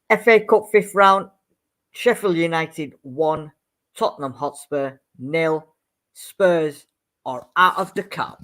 FA Cup 5th round, Sheffield United 1, Tottenham Hotspur 0. Spurs are out of the cup.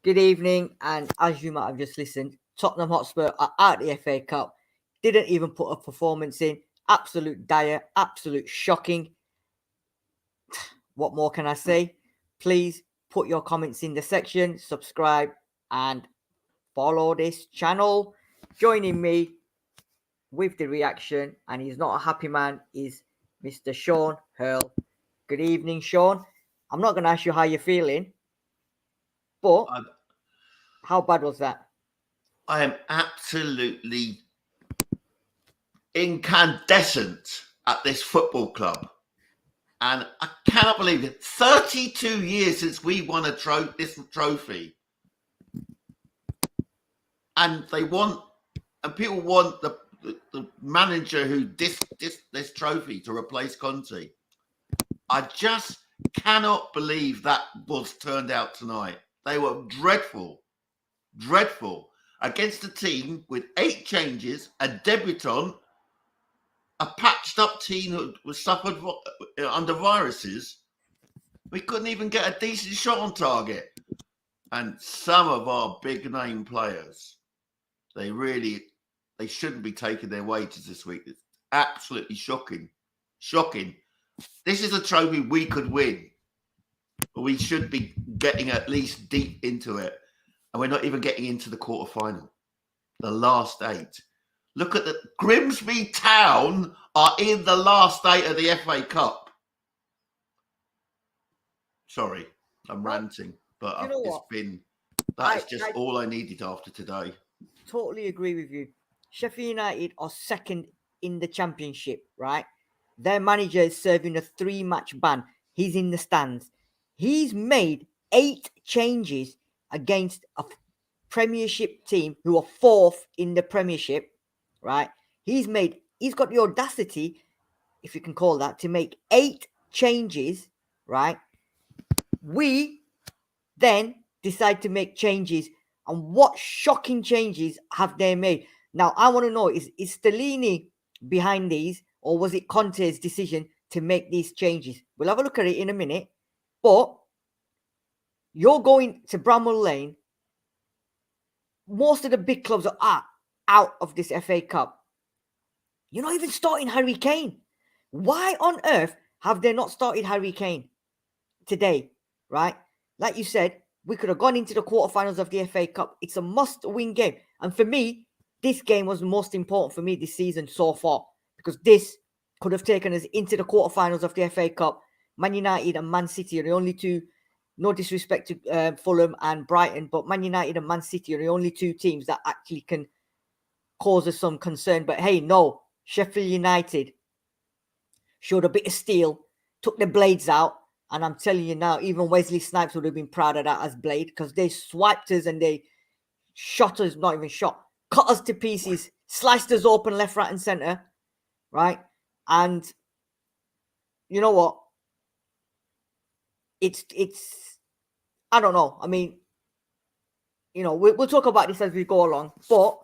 Good evening, and as you might have just listened, Tottenham Hotspur are out of the FA Cup. Didn't even put a performance in. Absolute dire, absolute shocking. What more can I say? Please put your comments in the section, subscribe, and follow this channel. Joining me with the reaction, and he's not a happy man, is Mr. Sean Hurl. Good evening, Sean. I'm not going to ask you how you're feeling, but how bad was that? I am absolutely incandescent at this football club. And I cannot believe it. 32 years since we won this trophy. And people want the manager who dissed this trophy to replace Conte. I just cannot believe that was turned out tonight. They were dreadful. Dreadful. Against a team with 8 changes, a debutant, a patched up team who was suffered under viruses. We couldn't even get a decent shot on target. And some of our big name players, they shouldn't be taking their wages this week. It's absolutely shocking. Shocking. This is a trophy we could win. But we should be getting at least deep into it. And we're not even getting into the quarterfinal. The last 8. Look at the Grimsby Town are in the last 8 of the FA Cup. Sorry, I'm ranting, but that's just all I needed after today. Totally agree with you. Sheffield United are second in the championship, right? Their manager is serving a 3-match ban. He's in the stands. He's made 8 changes against a Premiership team who are 4th in the Premiership, right? He's got the audacity, if you can call that, to make 8 changes, right? We then decide to make changes. And what shocking changes have they made? Now, I want to know, is Stellini behind these, or was it Conte's decision to make these changes? We'll have a look at it in a minute. But you're going to Bramall Lane. Most of the big clubs are out of this FA Cup. You're not even starting Harry Kane. Why on earth have they not started Harry Kane today, right? Like you said, we could have gone into the quarterfinals of the FA Cup. It's a must-win game. And for me, this game was the most important for me this season so far, because this could have taken us into the quarterfinals of the FA Cup. Man United and Man City are the only two. No disrespect to Fulham and Brighton, but Man United and Man City are the only 2 teams that actually can cause us some concern. But hey, no, Sheffield United showed a bit of steel, took the blades out, and I'm telling you now, even Wesley Snipes would have been proud of that as blade, because they swiped us and they shot us, not even shot, cut us to pieces, sliced us open left, right, and centre, right? And you know what? It's I don't know. I mean, we'll talk about this as we go along. But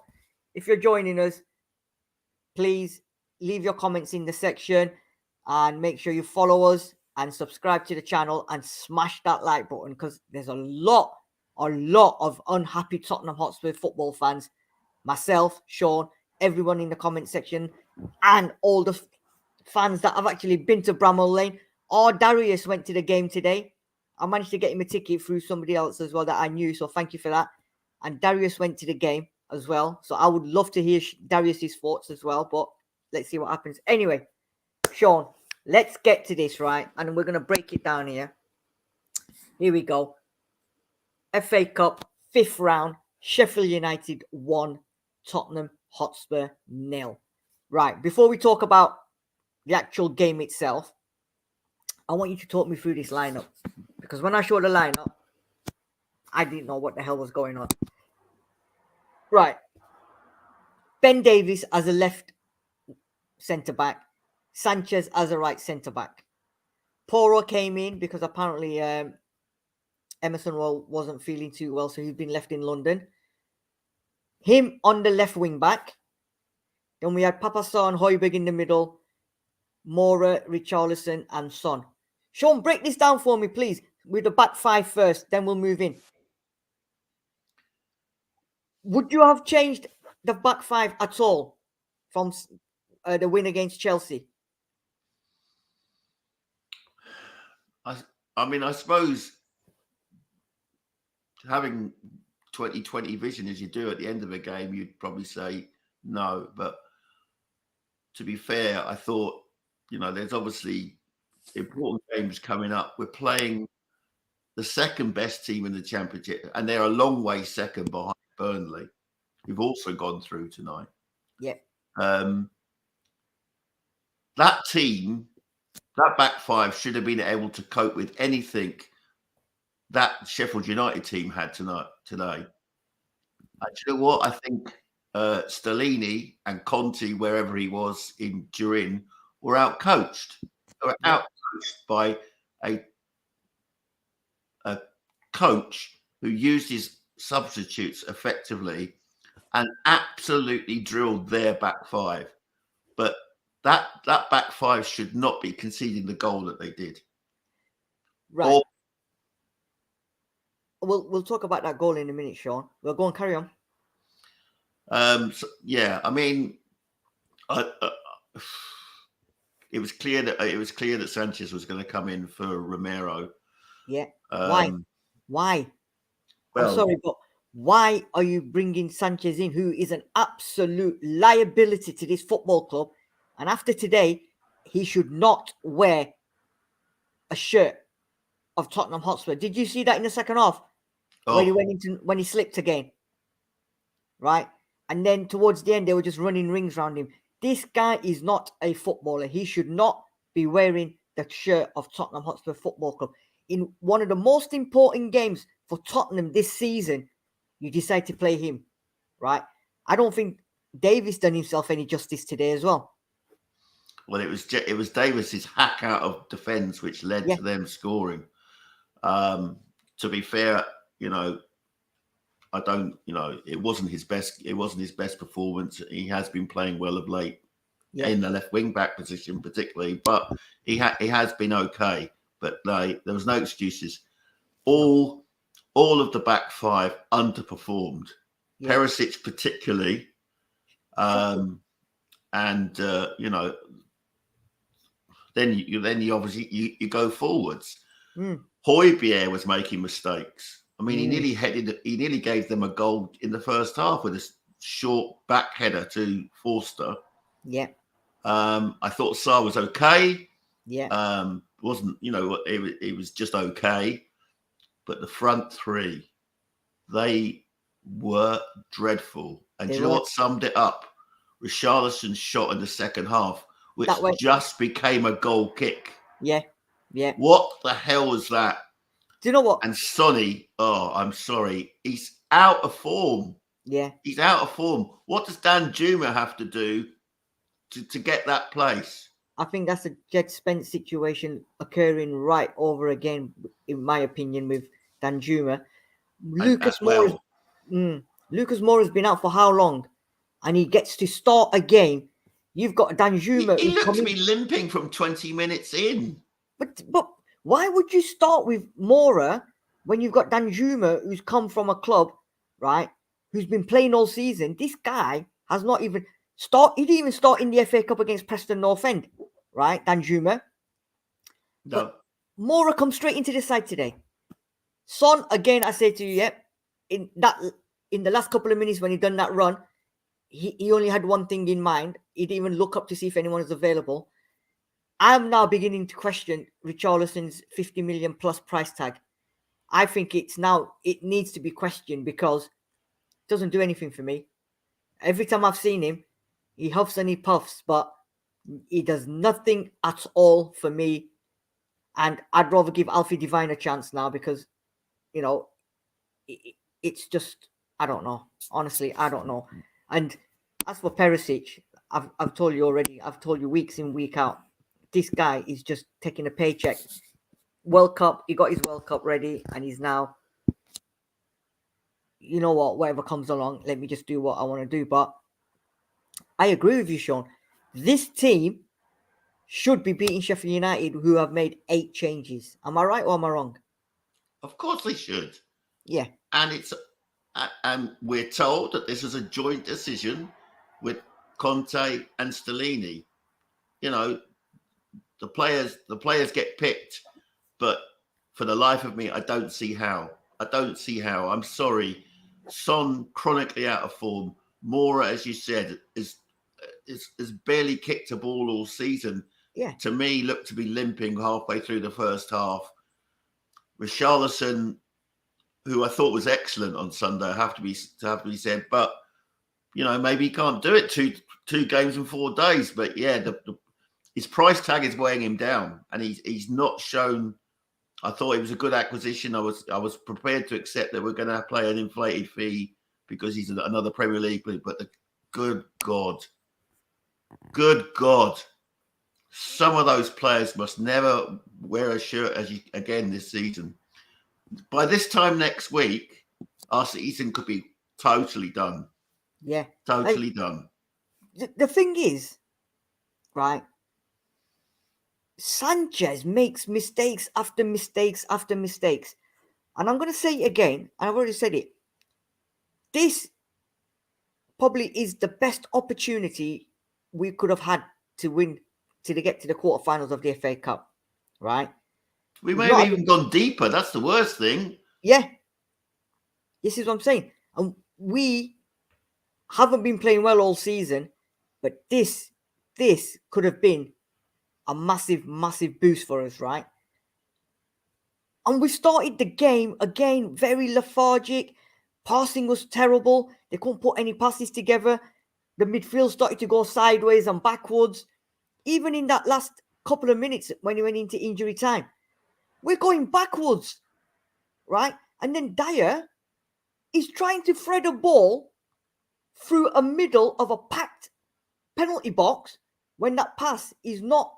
if you're joining us, please leave your comments in the section and make sure you follow us and subscribe to the channel and smash that like button, because there's a lot of unhappy Tottenham Hotspur football fans. Myself, Sean, everyone in the comment section, and all the fans that have actually been to Bramall Lane. Darius went to the game today. I managed to get him a ticket through somebody else as well that I knew, so thank you for that. And Darius went to the game as well, so I would love to hear Darius's thoughts as well, but let's see what happens. Anyway, Sean, let's get to this, right? And we're going to break it down here. Here we go. FA Cup, 5th round, Sheffield United 1, Tottenham Hotspur 0. Right, before we talk about the actual game itself, I want you to talk me through this lineup, because when I showed the lineup, I didn't know what the hell was going on. Right. Ben Davies as a left centre-back, Sanchez as a right centre-back. Porro came in because apparently Emerson wasn't feeling too well, so he's been left in London. Him on the left wing-back. Then we had Papasa and Højbjerg in the middle, Mora, Richarlison and Son. Sean, break this down for me, please, with the back five first, then we'll move in. Would you have changed the back five at all from the win against Chelsea? I mean, I suppose having 20/20 vision as you do at the end of a game, you'd probably say no. But to be fair, I thought, there's obviously important games coming up. We're playing the second best team in the Championship, and they're a long way second behind Burnley, who've also gone through tonight. Yeah. That team, that back five should have been able to cope with anything that Sheffield United team had today. And you know what? I think Stellini and Conte, wherever he was in Turin, were outcoached. They were outcoached by a coach who used his substitutes effectively and absolutely drilled their back five. But that back five should not be conceding the goal that they did. Right. We'll talk about that goal in a minute, Sean. We'll go and carry on. I mean, it was clear that Sanchez was going to come in for Romero. Yeah. Why? Well, I'm sorry, but why are you bringing Sanchez in, who is an absolute liability to this football club? And after today, he should not wear a shirt of Tottenham Hotspur. Did you see that in the second half? When he slipped again, right? And then towards the end, they were just running rings around him. This guy is not a footballer. He should not be wearing the shirt of Tottenham Hotspur Football Club. In one of the most important games for Tottenham this season, you decide to play him, right? I don't think Davies done himself any justice today as well. Well, it was Davis's hack out of defence which led to them scoring. To be fair, it wasn't his best. It wasn't his best performance. He has been playing well of late in the left wing back position, particularly. But he has been okay. But there was no excuses. All of the back five underperformed. Yeah. Perisic particularly, then you obviously you go forwards. Højbjerg was making mistakes. I mean, he nearly gave them a goal in the first half with a short back header to Forster. Yeah. I thought Sarr was okay. Yeah. Wasn't, it was just okay. But the front three, they were dreadful. And do you know what summed it up? Richarlison's shot in the second half, which just became a goal kick. Yeah. Yeah. What the hell was that? Do you know what? And Sonny, I'm sorry, he's out of form. Yeah. He's out of form. What does Dan Juma have to do to get that place? I think that's a Jed Spence situation occurring right over again, in my opinion, with Dan Juma. Lucas Moura's been out for how long? And he gets to start a game. You've got Dan Juma. He looked to be limping from 20 minutes in. But why would you start with Mora when you've got Dan Juma, who's come from a club, right, who's been playing all season? This guy has not even started. He didn't even start in the FA Cup against Preston North End, right, Dan Juma? No. But Mora comes straight into the side today. Son, again, I say to you, in the last couple of minutes when he done that run, he only had one thing in mind. He didn't even look up to see if anyone is available. I'm now beginning to question Richarlison's 50 million plus price tag. I think it needs to be questioned because it doesn't do anything for me. Every time I've seen him, he huffs and he puffs, but he does nothing at all for me. And I'd rather give Alfie Devine a chance now because, it's just, I don't know. Honestly, I don't know. And as for Perisic, I've told you already. I've told you weeks in, week out. This guy is just taking a paycheck. World Cup, he got his World Cup ready, and he's now, you know what, whatever comes along, let me just do what I want to do. But I agree with you, Sean. This team should be beating Sheffield United, who have made 8 changes. Am I right or am I wrong? Of course they should. Yeah. And we're told that this is a joint decision with Conte and Stellini. You know, the players get picked, but for the life of me, I don't see how. I'm sorry. Son, chronically out of form. Mora, as you said, is barely kicked a ball all season. Yeah. To me, looked to be limping halfway through the first half. Richarlison, who I thought was excellent on Sunday, have to be said, but you know, maybe he can't do it two games in 4 days. But yeah, his price tag is weighing him down, and he's not shown. I thought it was a good acquisition. I was prepared to accept that we're going to play an inflated fee because he's another Premier League player. But good God, some of those players must never wear a shirt again this season. By this time next week, our season could be totally done. Yeah. Totally done. The thing is, right, Sanchez makes mistakes after mistakes after mistakes. And I'm going to say it again, and I've already said it. This probably is the best opportunity we could have had to win, to get to the quarterfinals of the FA Cup, right? We may have even gone deeper. That's the worst thing. Yeah. This is what I'm saying. And we haven't been playing well all season, but this could have been a massive, massive boost for us, right? And we started the game again very lethargic. Passing was terrible. They couldn't put any passes together. The midfield started to go sideways and backwards. Even in that last couple of minutes when he went into injury time, we're going backwards, right? And then Dyer is trying to thread a ball through a middle of a packed penalty box when that pass is not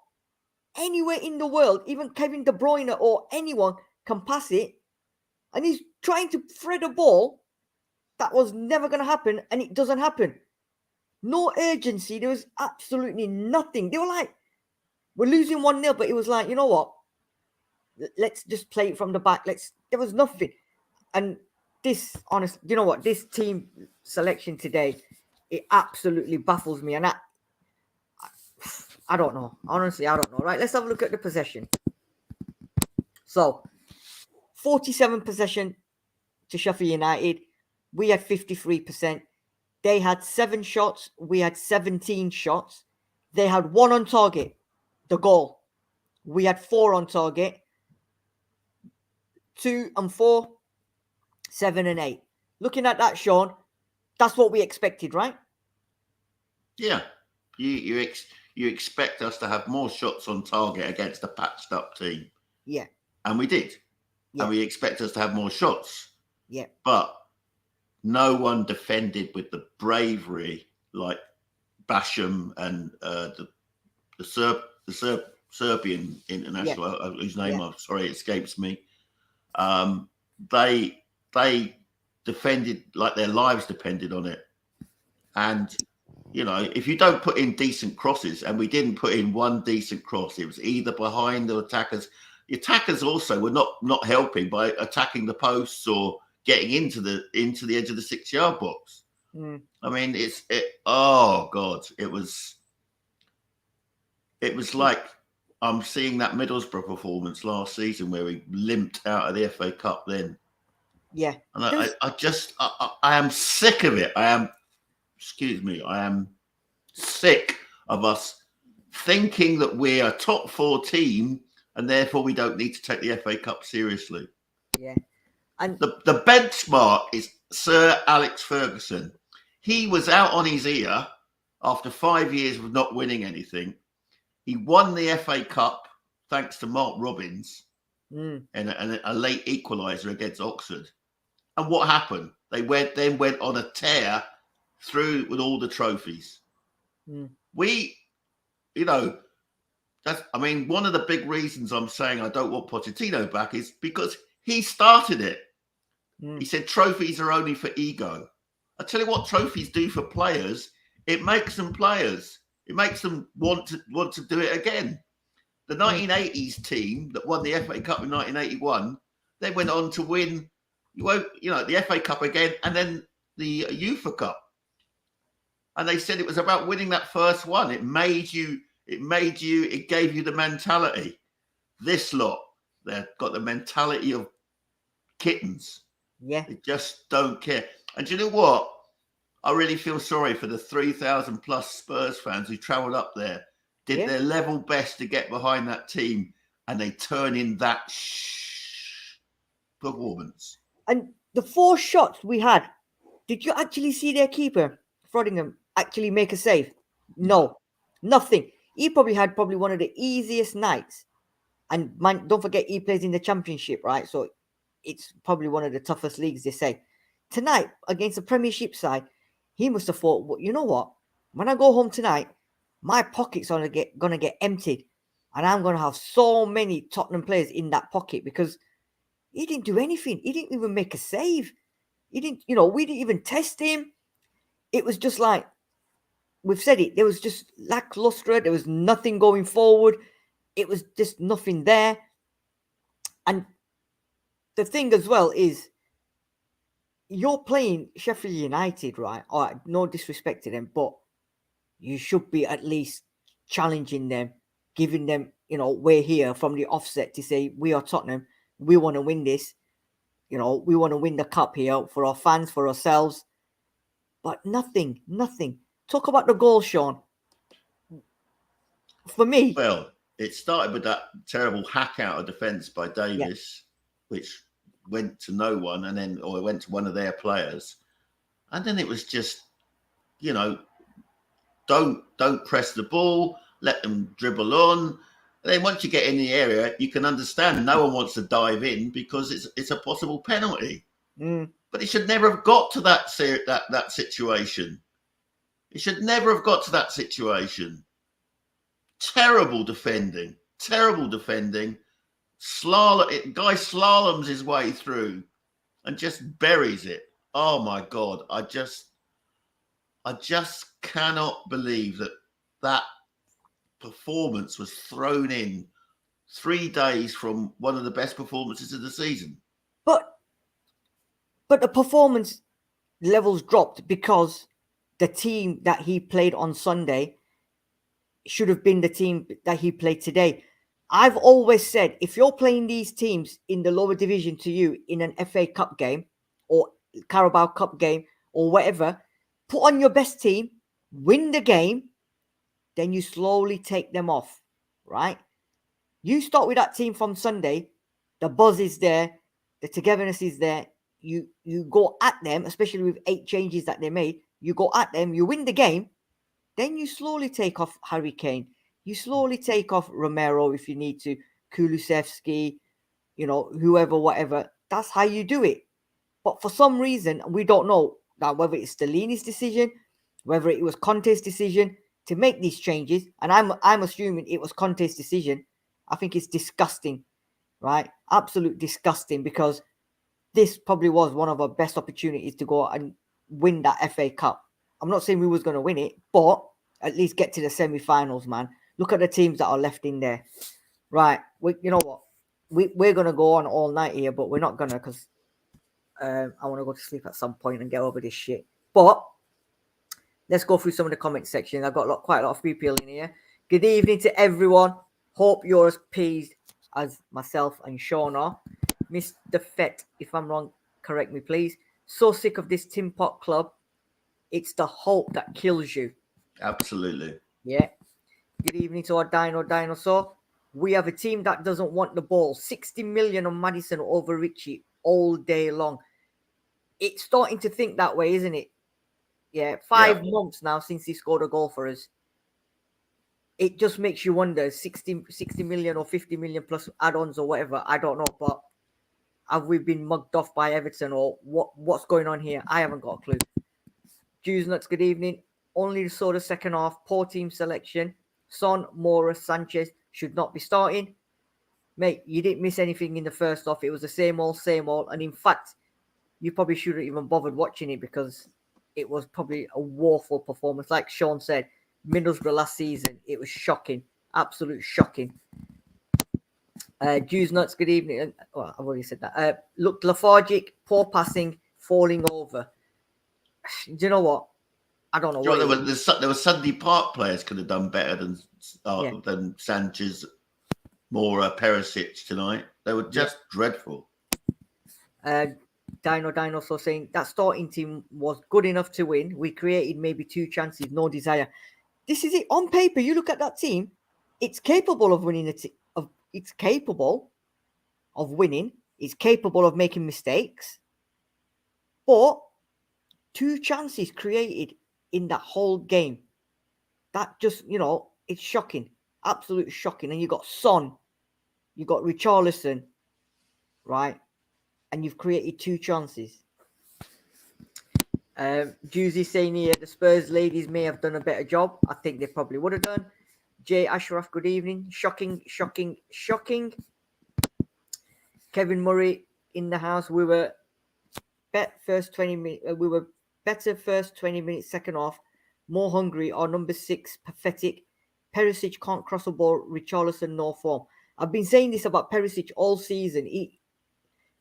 anywhere in the world. Even Kevin De Bruyne or anyone can pass it. And he's trying to thread a ball that was never going to happen, and it doesn't happen. No urgency. There was absolutely nothing. They were like, we're losing 1-0, but it was like, you know what? Let's just play it from the back. There was nothing. And this, honestly, you know what? This team selection today, it absolutely baffles me. And I don't know. Honestly, I don't know. Right, let's have a look at the possession. So, 47 possession to Sheffield United. We had 53%. They had 7 shots. We had 17 shots. They had 1 on target, the goal. We had 4 on target. 2 and 4, 7 and 8. Looking at that, Sean, that's what we expected, right? Yeah. You expect us to have more shots on target against a patched up team. Yeah. And we did. Yeah. And we expect us to have more shots. Yeah. But no one defended with the bravery like Basham and the Serbian international, whose name I'm sorry escapes me. They defended like their lives depended on it. And you know, if you don't put in decent crosses, and we didn't put in one decent cross, it was either behind the attackers. The attackers also were not helping by attacking the posts or getting into the edge of the 6-yard box. I mean, oh God, it was like I'm seeing that Middlesbrough performance last season where we limped out of the FA Cup then. Yeah. And I am sick of it. I am sick of us thinking that we're a top 4 team and therefore we don't need to take the FA Cup seriously. Yeah. And the benchmark is Sir Alex Ferguson. He was out on his ear after 5 years of not winning anything. He won the FA Cup thanks to Mark Robbins and a late equaliser against Oxford. And what happened? They went on a tear through with all the trophies. We, you know, one of the big reasons I'm saying I don't want Pochettino back is because he started it. He said trophies are only for ego. I tell you what trophies do for players. It makes them players. It makes them want to do it again. The 1980s team that won the FA Cup in 1981, they went on to win, the FA Cup again, and then the UEFA Cup. And they said it was about winning that first one. It gave you the mentality. This lot, they've got the mentality of kittens. Yeah. They just don't care. And do you know what? I really feel sorry for the 3,000 plus Spurs fans who travelled up there, did their level best to get behind that team, and they turn in that performance. And the 4 shots we had, did you actually see their keeper, Frodingham, actually make a save? No, nothing. He probably had one of the easiest nights. And man, don't forget, he plays in the Championship, right? So it's probably one of the toughest leagues, they say. Tonight, against the Premiership side, he must have thought, well, you know what? When I go home tonight, my pockets are gonna get emptied. And I'm going to have so many Tottenham players in that pocket, because he didn't do anything. He didn't even make a save. He didn't, we didn't even test him. It was just like, we've said it, there was just lackluster. There was nothing going forward. It was just nothing there. And the thing as well is, you're playing Sheffield United, right? All right, no disrespect to them, but you should be at least challenging them, giving them, we're here from the offset to say, we are Tottenham. We want to win this. We want to win the cup here for our fans, for ourselves. But nothing. Talk about the goal, Sean. For me. Well, it started with that terrible hack out of defence by Davis, which went to no one, or it went to one of their players. And then it was just, don't press the ball, let them dribble on. And then once you get in the area, you can understand no one wants to dive in because it's a possible penalty. But it should never have got to that situation. It should never have got to that situation. Terrible defending. Guy slaloms his way through and just buries it. Oh my God. I just cannot believe that performance was thrown in 3 days from one of the best performances of the season. But the performance levels dropped because the team that he played on Sunday should have been the team that he played today. I've always said, if you're playing these teams in the lower division to you in an FA Cup game or Carabao Cup game or whatever, put on your best team, win the game, then you slowly take them off, right? You start with that team from Sunday, the buzz is there, the togetherness is there. You go at them, especially with 8 changes that they made. You go at them, you win the game, then you slowly take off Harry Kane. You slowly take off Romero if you need to, Kulusevski, whoever, whatever. That's how you do it. But for some reason, we don't know that whether it's Stellini's decision, whether it was Conte's decision to make these changes. And I'm assuming it was Conte's decision. I think it's disgusting, right? Absolute disgusting, because this probably was one of our best opportunities to go and win that FA Cup. I'm not saying we was going to win it, but at least get to the semi-finals, man. Look at the teams that are left in there. Right. You know what? We're going to go on all night here, but we're not going to, because I want to go to sleep at some point and get over this shit. But let's go through some of the comment section. I've got quite a lot of people in here. Good evening to everyone. Hope you're as pleased as myself and Sean are. Mr. Fett, if I'm wrong, correct me, please. So sick of this Tin Pot Club. It's the hope that kills you. Absolutely. Yeah. Good evening to our Dinosaur. We have a team that doesn't want the ball. 60 million on Maddison over Richie all day long. It's starting to think that way, isn't it? Yeah. 5 months now since he scored a goal for us. It just makes you wonder, 60 million or 50 million plus add-ons or whatever. I don't know, but have we been mugged off by Everton, or what's going on here? I haven't got a clue. Jews Nuts, good evening. Only saw the second half. Poor team selection. Son, Mora, Sanchez should not be starting. Mate, you didn't miss anything in the first half. It was the same old, same old. And in fact, you probably shouldn't even bothered watching it because it was probably a woeful performance. Like Sean said, Middlesbrough last season, it was shocking. Absolute shocking. Jews Nuts, good evening. Well, I've already said that. Looked lethargic, poor passing, falling over. Do you know what? I don't know. There were Sunday Park players could have done better than Sanchez, Mora, Perisic tonight. They were just dreadful. Dinosaur saying that starting team was good enough to win. We created maybe 2 chances, no desire. This is it. On paper, you look at that team, it's capable of winning. It's capable of winning. It's capable of making mistakes. But 2 chances created in that whole game. That just, it's shocking. Absolute shocking. And you got Son, you got Richarlison, right? And you've created 2 chances. Juicy saying here, the Spurs ladies may have done a better job. I think they probably would have done. Jay Ashraf, good evening. Shocking. Kevin Murray in the house. We were first 20 minutes. We were better first 20 minutes, second half. More hungry. Our number 6, pathetic. Perisic can't cross a ball. Richarlison, no form. I've been saying this about Perisic all season.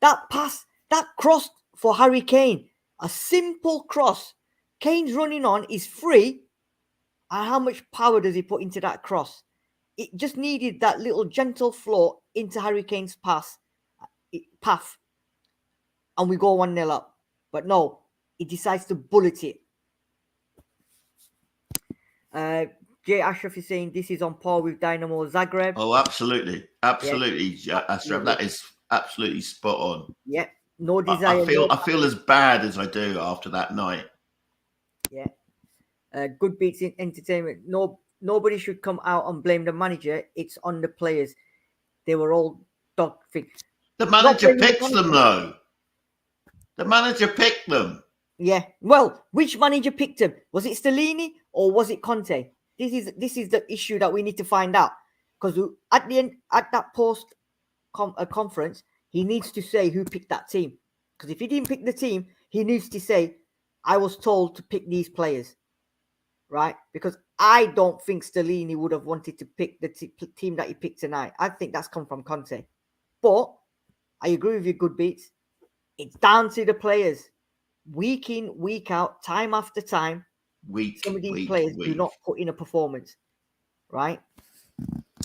That pass, that cross for Harry Kane, a simple cross. Kane's running on, is free. And how much power does he put into that cross? It just needed that little gentle flow into Harry Kane's path. And we go 1-0 up. But no, he decides to bullet it. Jay Ashraf is saying this is on par with Dynamo Zagreb. Oh, absolutely. Absolutely, yeah. Ashraf. That is absolutely spot on. Yeah. No desire. I feel as bad as I do after that night. Yeah. Good beats in entertainment. Nobody should come out and blame the manager. It's on the players. They were all dog things. The manager picks them, though. The manager picked them. Yeah. Well, which manager picked him? Was it Stellini or was it Conte? This is the issue that we need to find out. Because at the end, at that post conference, he needs to say who picked that team. Because if he didn't pick the team, he needs to say, I was told to pick these players. Right? Because I don't think Stellini would have wanted to pick the team that he picked tonight. I think that's come from Conte. But I agree with you, Good Beats. It's down to the players. Week in, week out, time after time. Some of these players do not put in a performance. Right?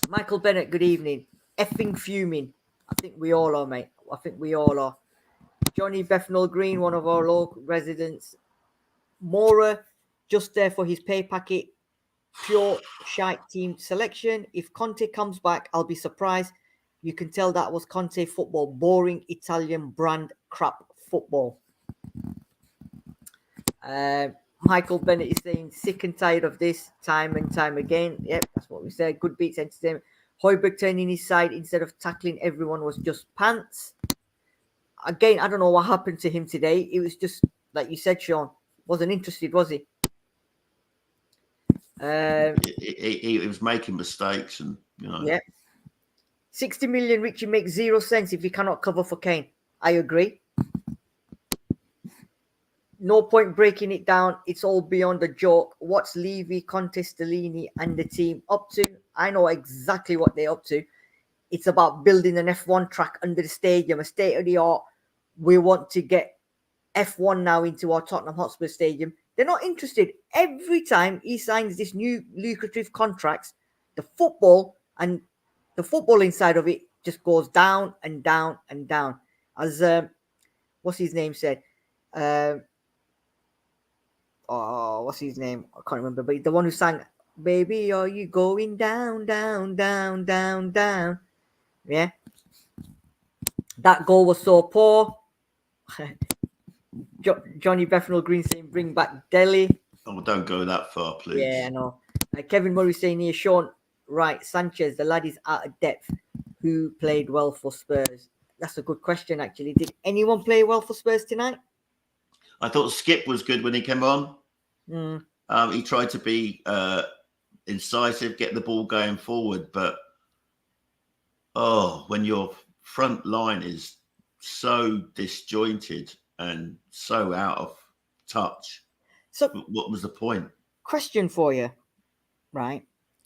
Michael Bennett, good evening. Effing fuming. I think we all are, mate. I think we all are. Johnny Bethnal Green, one of our local residents. Mora, just there for his pay packet. Pure shite team selection. If Conte comes back, I'll be surprised. You can tell that was Conte football. Boring Italian brand crap football. Michael Bennett is saying sick and tired of this time and time again. Yep, that's what we said. Good beats entertainment. Højbjerg turning his side instead of tackling everyone was just pants. Again, I don't know what happened to him today. It was just, like you said, Sean, wasn't interested, was he? He was making mistakes and, Yeah. 60 million, Richie, makes 0 sense if he cannot cover for Kane. I agree. No point breaking it down. It's all beyond a joke. What's Levy, Conte, Stellini and the team up to? I know exactly what they're up to. It's about building an F1 track under the stadium, a state-of-the-art. We want to get F1 now into our Tottenham Hotspur Stadium. They're not interested. Every time he signs this new lucrative contracts, the football and the football inside of it just goes down and down and down. As what's his name said? What's his name? I can't remember. But the one who sang, "Baby, are you going down, down, down, down, down?" Yeah. That goal was so poor. Johnny Bethnal Green saying, "Bring back Delhi." Oh, don't go that far, please. Yeah, I know. Kevin Murray saying here, Sean, right, Sanchez, the lad is out of depth. Who played well for Spurs? That's a good question, actually. Did anyone play well for Spurs tonight? I thought Skip was good when he came on. He tried to be incisive, get the ball going forward, but when your front line is so disjointed and so out of touch, So, what was the point? question for you, right?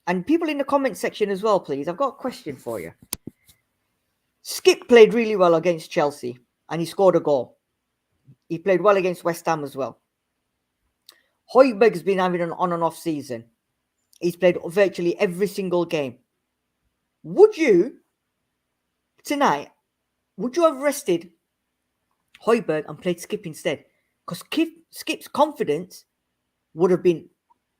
And people in the comment section as well, please. I've got a question for you. Skip played really well against Chelsea and he scored a goal. He played well against West Ham as well. Højbjerg's been having an on and off season. He's played virtually every single game. Would you, tonight, would you have rested Højbjerg and played Skip instead? Because Skip's confidence would have been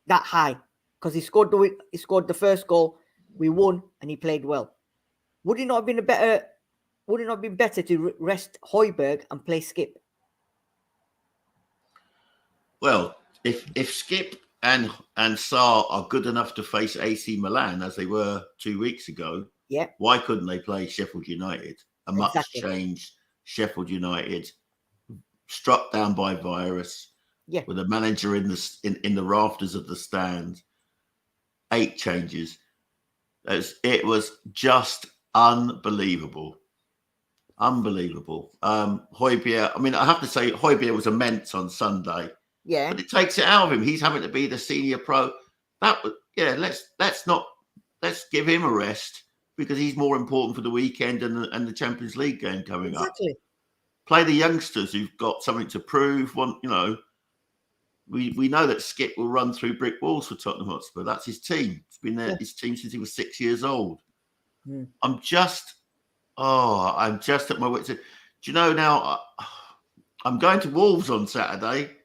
that high. Because he scored the first goal, we won, and he played well. Would it not have been better to rest Højbjerg and play Skip? Well, if Skip and Sarr are good enough to face AC Milan as they were 2 weeks ago, why couldn't they play Sheffield United? A much changed Sheffield United, struck down by virus, with a manager in the rafters of the stand. 8 changes. It was just unbelievable. Unbelievable. Højbjerg, I mean, I have to say, Højbjerg was immense on Sunday. Yeah. But it takes it out of him. He's having to be the senior pro. Let's give him a rest because he's more important for the weekend and the Champions League game coming up. Play the youngsters who've got something to prove. We know that Skip will run through brick walls for Tottenham Hotspur. That's his team. It's been his team since he was 6 years old. I'm just at my wits' end. Do you know now? I'm going to Wolves on Saturday.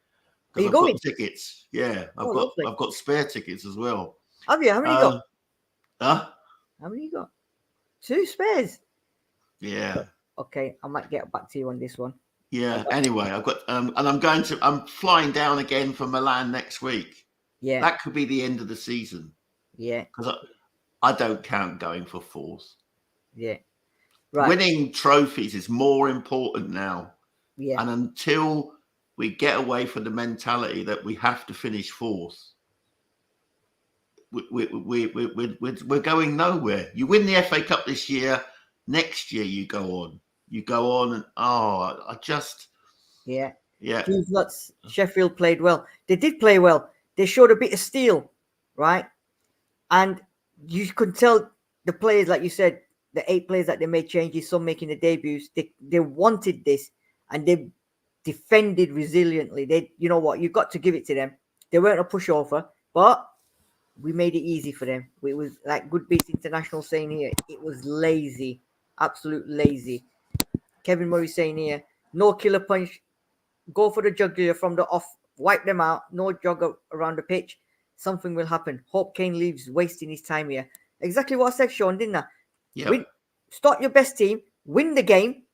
Are you I've going? got tickets. Yeah, I've got spare tickets as well. Have you? How many you got? Huh? How many you got? 2 spares. Yeah. Okay, I might get back to you on this one. Yeah. Anyway, I've got and I'm flying down again for Milan next week. Yeah. That could be the end of the season. Yeah. Because I don't count going for 4th. Yeah. Right. Winning trophies is more important now. Yeah. And until we get away from the mentality that we have to finish 4th, we're going nowhere. You win the FA Cup this year, next year you go on. And yeah. Sheffield played well. They did play well. They showed a bit of steel, right? And you could tell the players, like you said, the 8 players that they made changes, some making the debuts, they wanted this and they defended resiliently. You know what? You've got to give it to them. They weren't a pushover, but we made it easy for them. It was like Good Beats International saying here, it was lazy, absolute lazy. Kevin Murray saying here, no killer punch, go for the jugular from the off, wipe them out, no jog around the pitch. Something will happen. Hope Kane leaves wasting his time here. Exactly what I said, Sean, didn't I? Yeah. Start your best team, win the game,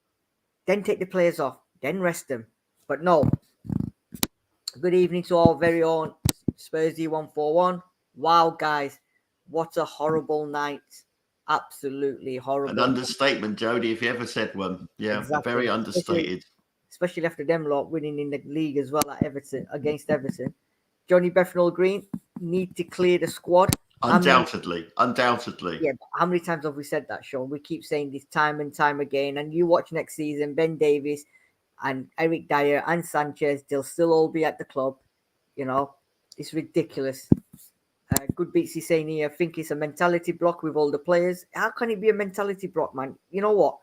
then take the players off, then rest them. But no. Good evening to our very own Spursy 141. Wow, guys, what a horrible night. Absolutely horrible. An understatement, Jodi, if you ever said one. Yeah, exactly. Very understated. Especially after them lot winning in the league as well at against Everton. Johnny Bethnal Green need to clear the squad. Undoubtedly. Yeah, but how many times have we said that, Sean? We keep saying this time and time again. And you watch next season, Ben Davies and Eric Dyer and Sanchez, they'll still all be at the club. You know, it's ridiculous. Good Beats is saying here, I think it's a mentality block with all the players. How can it be a mentality block, man? You know what?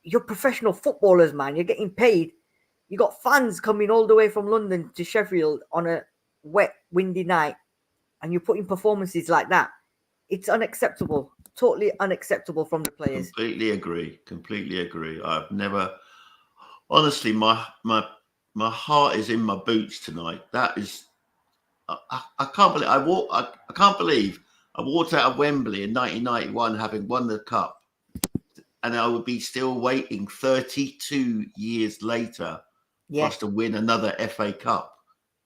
You're professional footballers, man. You're getting paid. You got fans coming all the way from London to Sheffield on a wet, windy night, and you're putting performances like that. It's unacceptable. Totally unacceptable from the players. Completely agree. I've never, honestly, my heart is in my boots tonight. That is, I can't believe I can't believe I walked out of Wembley in 1991 having won the cup, and I would be still waiting 32 years later for us to win another FA Cup.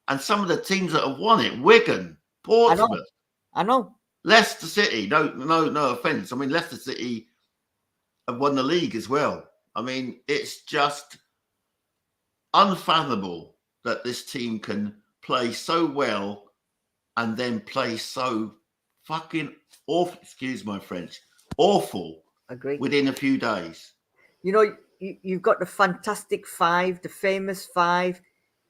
And some of the teams that have won it, Wigan, Portsmouth, I know. Leicester City. No offense. I mean, Leicester City have won the league as well. I mean, it's just unfathomable that this team can play so well and then play so fucking awful, excuse my French, awful Agree. within a few days. You know, you've got the fantastic five, the famous five.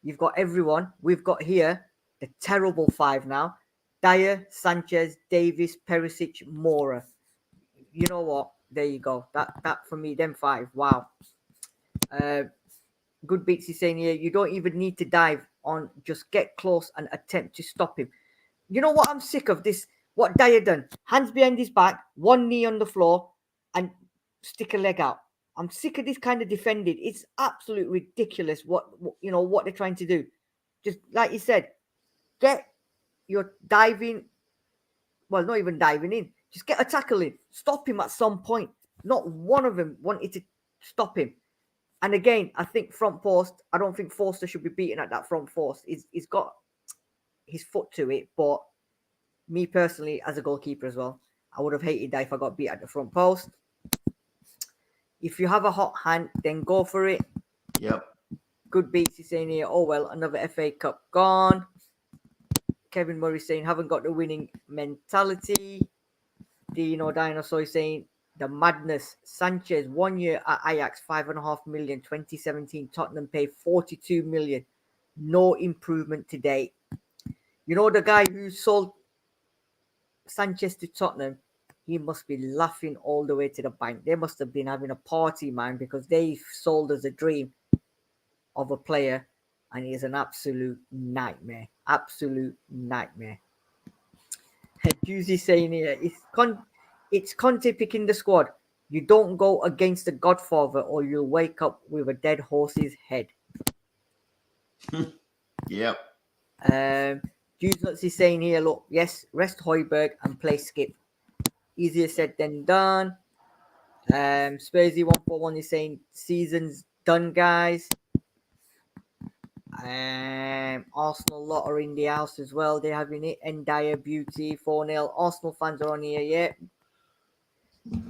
You've got everyone. We've got here the terrible five now. Dyer, Sanchez, Davis, Perisic, Mora. You know what? There you go. That for me, them five. Wow. Good Beats is saying here, you don't even need to dive on. Just get close and attempt to stop him. You know what? I'm sick of this. What Dyer done? Hands behind his back, one knee on the floor, and stick a leg out. I'm sick of this kind of defending. It's absolutely ridiculous what they're trying to do. Just like you said, get your diving. Well, not even diving in. Just get a tackle in. Stop him at some point. Not one of them wanted to stop him. And again, I think front post. I don't think Forster should be beaten at that front post. He's got his foot to it, but me personally, as a goalkeeper as well, I would have hated that if I got beat at the front post. If you have a hot hand, then go for it. Yep. Good Beats is saying here, oh well, another FA Cup gone. Kevin Murray saying, haven't got the winning mentality. Dino Dinosaur is saying, the madness. Sanchez, 1 year at Ajax, 5.5 million. 2017, Tottenham paid 42 million. No improvement to date. You know the guy who sold Sanchez to Tottenham? He must be laughing all the way to the bank. They must have been having a party, man, because they sold us a dream of a player, and he is an absolute nightmare. Absolute nightmare. Juicy saying here, it's Conte picking the squad. You don't go against the Godfather or you'll wake up with a dead horse's head. Yep. Juice Nuts is saying here, look, yes, rest Højbjerg and play Skip. Easier said than done. Spursy 141 is saying season's done, guys. Arsenal lot are in the house as well. They're having it. Ndaya Beauty 4-0. Arsenal fans are on here, yeah.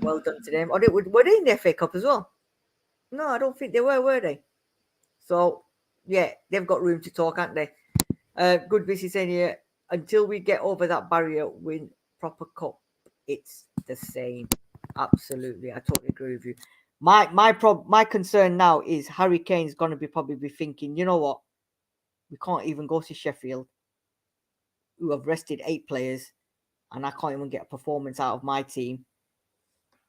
Well done to them. Were they in the FA Cup as well? No, I don't think they were they? So, yeah, they've got room to talk, haven't they? Good Vicky saying here, until we get over that barrier, win proper cup, it's the same. Absolutely, I totally agree with you. My concern now is Harry Kane's going to probably be thinking, you know what? We can't even go to Sheffield, who have rested 8 players, and I can't even get a performance out of my team.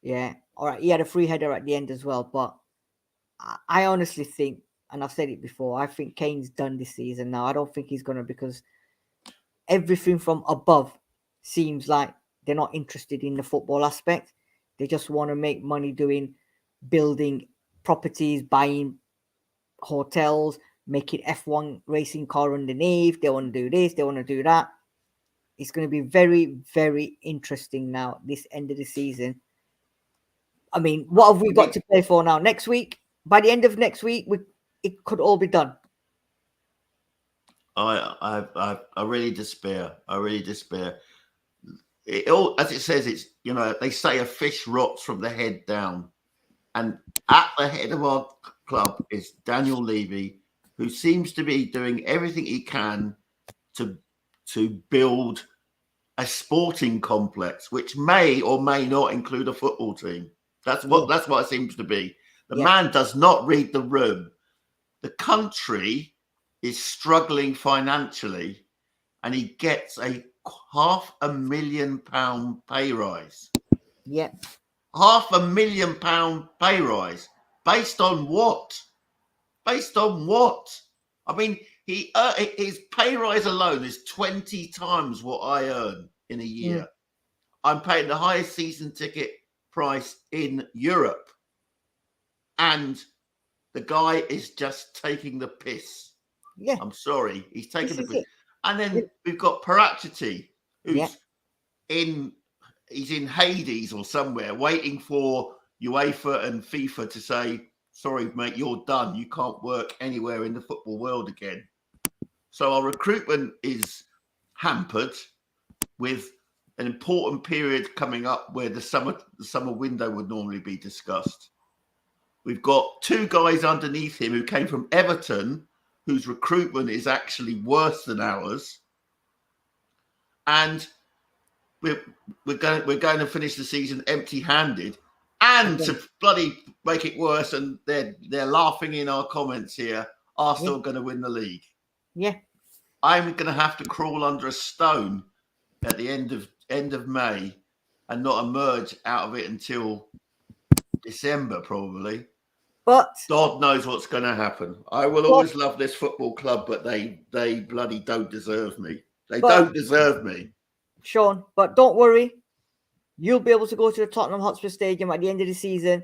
Yeah, all right. He had a free header at the end as well, but I honestly think, and I've said it before, I think Kane's done this season now. I don't think he's going to, because everything from above seems like they're not interested in the football aspect. They just want to make money building properties, buying hotels, making F1 racing car underneath. They want to do this, they want to do that. It's going to be very, very interesting now, this end of the season. I mean, what have we got to play for now? Next week? By the end of next week, it could all be done. I really despair. I really despair. It all, as it says, it's, you know, they say a fish rots from the head down, and at the head of our club is Daniel Levy, who seems to be doing everything he can to build a sporting complex, which may or may not include a football team. That's what it seems to be. The man does not read the room. The country is struggling financially, and he gets a £500,000 pay rise. Yeah. £500,000 pay rise. Based on what? Based on what? I mean, his pay rise alone is 20 times what I earn in a year. I'm paying the highest season ticket price in Europe, and the guy is just taking the piss. Yeah, I'm sorry, he's taking the piss. And then we've got Parachity, who's he's in Hades or somewhere, waiting for UEFA and FIFA to say, sorry, mate, you're done. You can't work anywhere in the football world again. So our recruitment is hampered with an important period coming up where the summer window would normally be discussed. We've got 2 guys underneath him who came from Everton, whose recruitment is actually worse than ours, and we're going to finish the season empty-handed, and to bloody make it worse, and they're laughing in our comments here, Arsenal are going to win the league. Yeah, I'm going to have to crawl under a stone at the end of May and not emerge out of it until December, probably. but God knows what's going to happen. I will always love this football club, but they bloody don't deserve me. They don't deserve me. Sean, but don't worry. You'll be able to go to the Tottenham Hotspur Stadium at the end of the season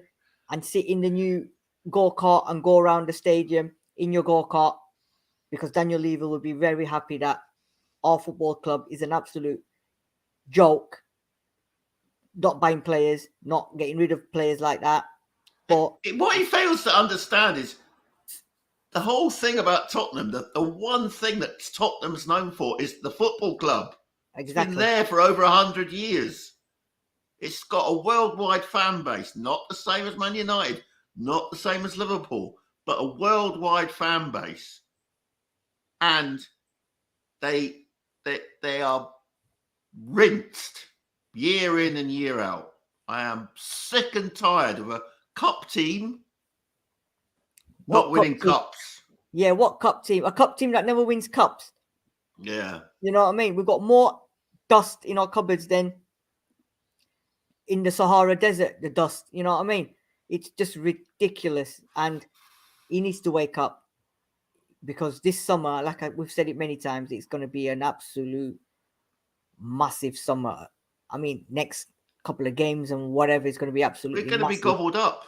and sit in the new go-kart and go around the stadium in your go-kart, because Daniel Levy will be very happy that our football club is an absolute joke. Not buying players, not getting rid of players like that. But what he fails to understand is the whole thing about Tottenham. The one thing that Tottenham's known for is the football club. Exactly. It's been there for over 100 years. It's got a worldwide fan base, not the same as Man United, not the same as Liverpool, but a worldwide fan base. And they are rinsed year in and year out. I am sick and tired of a cup team not winning cups. Yeah, what cup team? A cup team that never wins cups. Yeah. You know what I mean? We've got more dust in our cupboards than in the Sahara Desert, the dust. You know what I mean? It's just ridiculous. And he needs to wake up, because this summer, we've said it many times, it's going to be an absolute massive summer. I mean, next couple of games and whatever is going to be absolutely We're going to be gobbled up.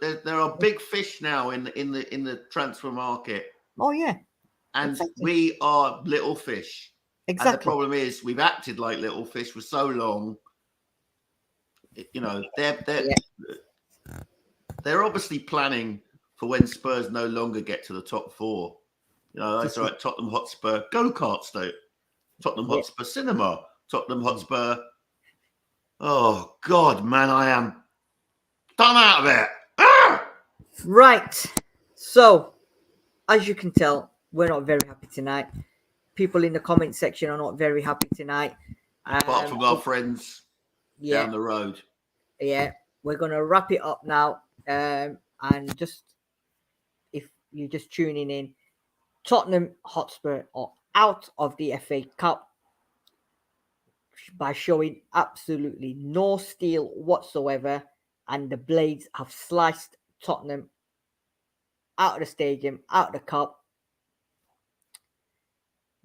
There are big fish now in the transfer market. Oh, yeah. And exactly. We are little fish. Exactly. And the problem is we've acted like little fish for so long. You know, they're obviously planning for when Spurs no longer get to the top four. You know, that's right. Tottenham Hotspur go-kart stoke, Tottenham Hotspur cinema, Tottenham Hotspur. Oh God, man, I am done out of it. Ah! Right. So, as you can tell, we're not very happy tonight. People in the comment section are not very happy tonight. Apart from our friends down the road. Yeah, we're going to wrap it up now. And just, if you're just tuning in, Tottenham Hotspur are out of the FA Cup by showing absolutely no steel whatsoever, and the Blades have sliced Tottenham out of the stadium, out of the cup.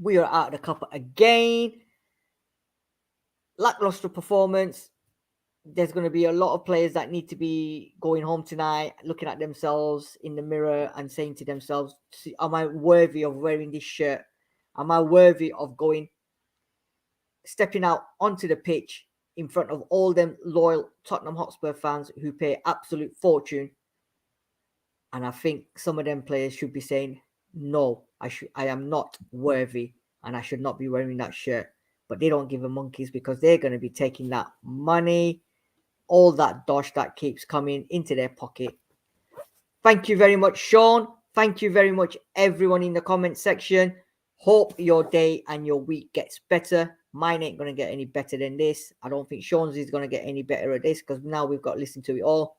We are out of the cup again. Lackluster performance. There's going to be a lot of players that need to be going home tonight, looking at themselves in the mirror and saying to themselves, am I worthy of wearing this shirt? Am I worthy of stepping out onto the pitch in front of all them loyal Tottenham Hotspur fans who pay absolute fortune? And I think some of them players should be saying, no, I am not worthy, and I should not be wearing that shirt. But they don't give a monkeys, because they're going to be taking that money, all that dosh that keeps coming into their pocket. Thank you very much, Sean. Thank you very much, everyone in the comment section. Hope your day and your week gets better. Mine ain't going to get any better than this. I don't think Sean's is going to get any better at this, because now we've got to listen to it all.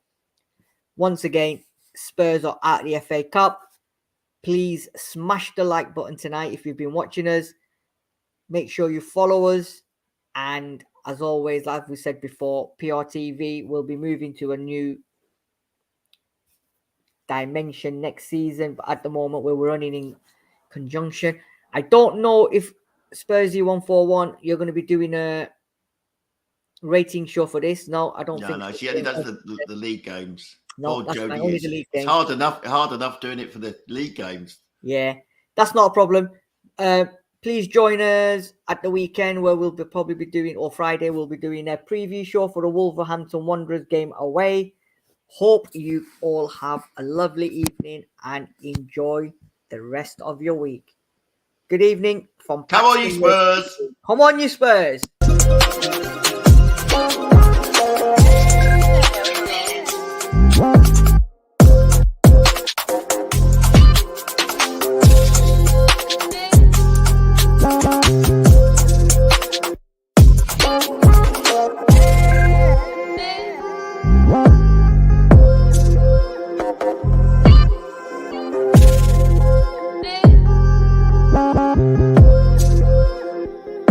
Once again, Spurs are out of the FA Cup. Please smash the like button tonight if you've been watching us. Make sure you follow us. And as always, like we said before, PRTV will be moving to a new dimension next season. But at the moment, we're running in conjunction. I don't know if Spursy 141, you're going to be doing a rating show for this. No, I don't think. No, she only does the league games. No, that's Jodi only the league games. It's hard enough doing it for the league games. Yeah, that's not a problem. Please join us at the weekend, where we'll probably be doing, or Friday, we'll be doing a preview show for the Wolverhampton Wanderers game away. Hope you all have a lovely evening and enjoy the rest of your week. Good evening from Come on, you Spurs! Come on, you Spurs!